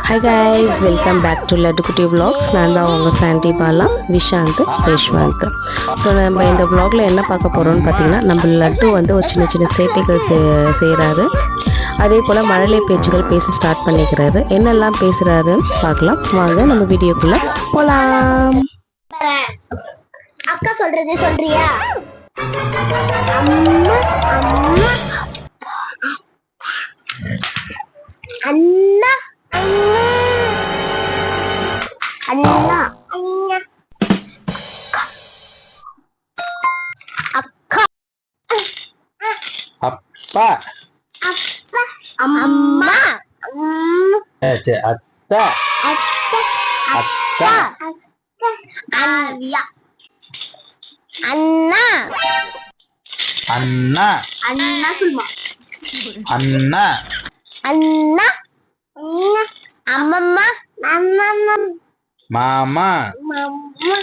Hi guys, welcome back to Laddukutti Vlogs. நான் தான் உங்கள் சாண்டி பாலா, விஷாந்த், யஷ்வந்த். ஸோ நம்ம இந்த vlogல என்ன பார்க்க போகிறோம்னு பார்த்தீங்கன்னா, நம்ம லட்டு வந்து ஒரு சின்ன சின்ன சேட்டைகள் செய்கிறாரு. அதே போல் மழலை பேச்சுகள் பேச ஸ்டார்ட் பண்ணிக்கிறாரு. என்னெல்லாம் பேசுகிறாருன்னு பார்க்கலாம். வாங்க நம்ம வீடியோக்குள்ளே போகலாம். அக்கா சொல்றது சொல்றியா? அம்மா அம்மா அண்ணா அண்ணா அண்ணா அக்கா அப்பா அப்பா அம்மா அத்தை அத்தை அக்கா அண்ணா அண்ணா அண்ணா அண்ணா சொல்லுமா அண்ணா அண்ணா அம்மம்மா அம்மம்மா மாமா மம்மா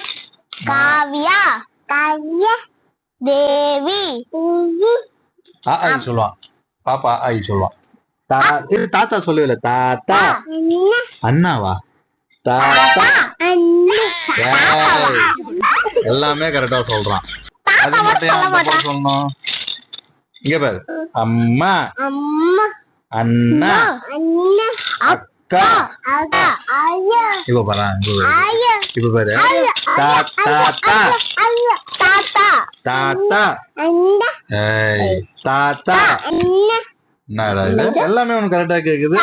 காவியா காவியா தேவி ஐ சொல்லுவான். பாப்பா ஐ சொல்லுவான். தாத்தா சொல்லுவில்ல, தாத்தா அண்ணாவா தாத்தா ஏய், எல்லாமே கரெக்டா சொல்றான். அது மட்டும் ஏன் தப்பா சொல்லணும்? இங்க பாரு, அம்மா அம்மா அண்ணா அண்ணா அக்கா. அக்கா ஐயா இப்ப பாரு, ஐயா இப்ப பாரு, தாத்தா தாத்தா தாத்தா அண்ணா ஏய் தாத்தா. அண்ணா என்னடா இது? எல்லாமே உனக்கு கரெக்டா கேக்குது.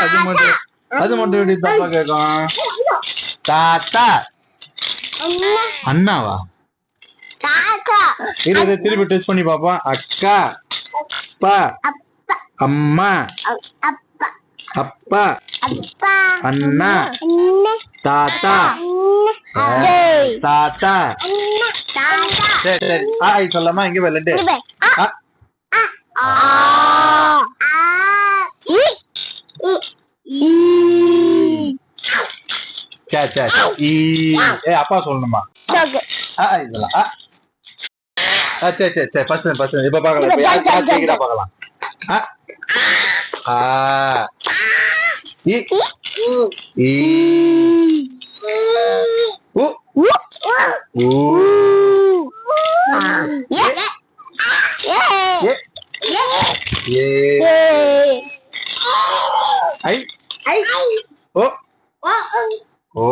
அது மட்டும் எப்படி தப்பா கேக்கும்? தாத்தா அண்ணா அண்ணாவா? தாத்தா இரு திருப்பி டெஸ்ட் பண்ணி பாப்போம். அக்கா அப்பா அம்மா அப்பா அப்பா அப்பா அண்ணா அண்ணா தாத்தா ஏய் தாத்தா. அண்ணா தாத்தா சரி சரி, ஆய் சொல்லாமா? இங்க வரலட்டு இங்க ஆ ஆ இ இ சே சே ஏ அப்பா சொல்லணுமா? ஓகே இதெல்லாம் சரி சரி சரி, பசங்க இப்ப பாக்கலாம். இப்ப யார் ஜெயிக்கிறா பாக்கலாம். இ இ உ ஊ ஏ ஏ ஏ ஏ ஐ ஐ ஓ ஓ ஓ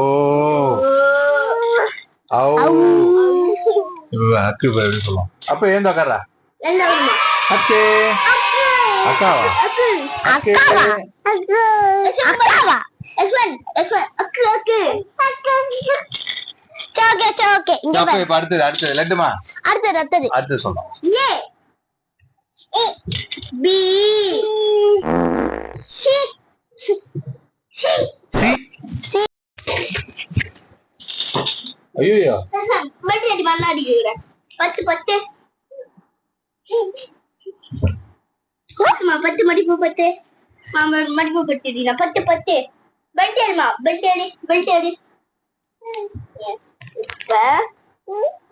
ஔ. அக்கு பேரு சொல்லுவோம். அப்ப ஏன் உக்காரா? எல்லாரும் அக்கே அக்காவா? அக்காவா அக்காவா எஸ்வன் அக்கு அக்கு சோகே சோகே இங்க அப்ப பாரு. இப்ப அடுத்தது லட்டுமா? அடுத்தது சொல்லலாம். A A B C C C C ஐயோ பட்டு அடி மண்ணாடி கேக்குறேன். பத்து பத்து பத்து மடிப்பு பத்து மடிப்பு பட்டு பத்து பத்து பெல்ட் அடிமா பெல்ட் அடி இப்ப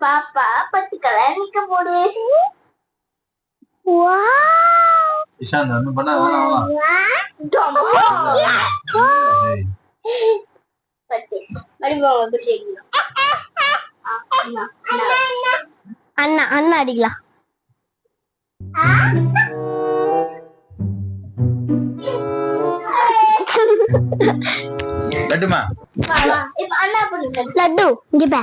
பாப்பா பத்து கலர் நிக்க போடு. இஷாந்த் ஒண்ணு பண்ணா வேணாம். அண்ணா அண்ணா அடிக்கலாம். லட்டுமா? லட்டு இங்க பா.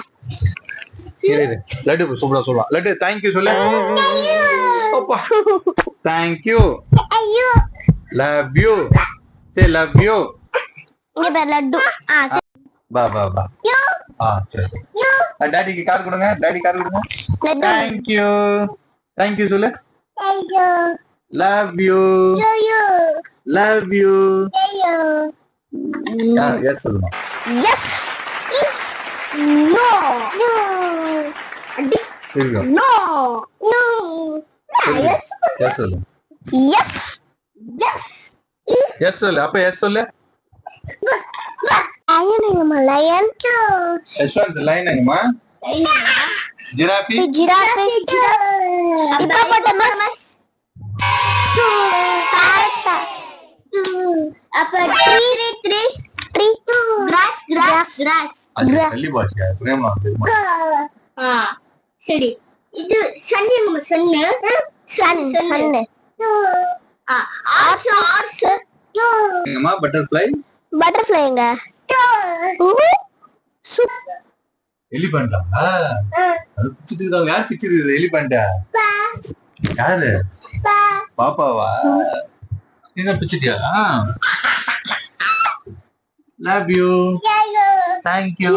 இரு லட்டு சூப்பரா சொல்லுவா. லட்டு தேங்க்யூ சொல்லு. அப்பா தேங்க்யூ ஐயோ love you say love you. இங்க பா லட்டு. பா சரி. டாடிக்கு கார் கொடுங்க. லட்டு தேங்க்யூ சொல்லு. ஐயோ லவ் யூ ஐயோ லவ் யூ. ஐயோ எஸ் சொல்லுமா? எஸ் நோ நோ அடி இருங்க. நோ நோ எஸ் எஸ் சொல்லு. எஸ் எஸ் எஸ் சொல்லு. அப்ப எஸ் சொல்லு. லயன் யஷ்வந்த் லைன் எங்கம்மா? ஜிராஃபி ஜிராஃபி ஹிப்போபோட்டமஸ் அப்ப ட்ரீ ட்ரீ ட்ரீ கிராஸ் தள்ளி பாஷா பிரேமா சரி இது சன்னு நம்ம சன்னு சன்னு ஆர்ஸ் ஆர்ஸ் எங்கம்மா பட்டர்ஃப்ளை பட்டர்ஃப்ளைங்க எலிபண்டா அது பிச்சிட்டு யார் பிச்சிரு எலிபண்டா யாரு பாப்பாவா நீங்க பிச்சிட்டியா லவ் யூ தேங்க் யூ